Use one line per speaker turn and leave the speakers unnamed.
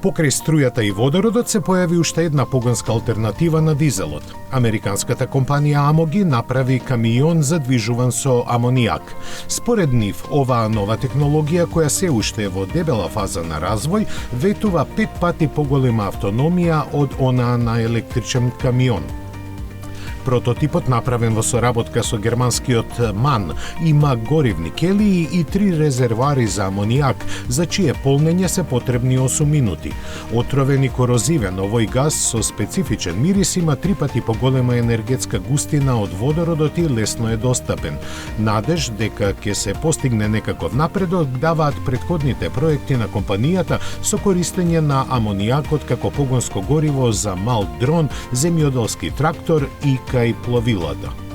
Покрај струјата и водородот се појави уште една погонска алтернатива на дизелот. Американската компанија Амоги направи камион задвижуван со амонијак. Според нив, оваа нова технологија, која се уште е во дебела фаза на развој, ветува 5 пати поголема автономија од онаа на електричен камион. Прототипот, направен во соработка со германскиот МАН, има горивни келии и 3 резервоари за амонијак, за чие полнење се потребни 8 минути. Отровен и корозивен, овој газ со специфичен мирис има 3 пати поголема енергетска густина од водородот и лесно е достапен. Надеж дека ќе се постигне некаков напредок даваат претходните проекти на компанијата со користење на амонијакот како погонско гориво за мал дрон, земјоделски трактор и кај пловилата.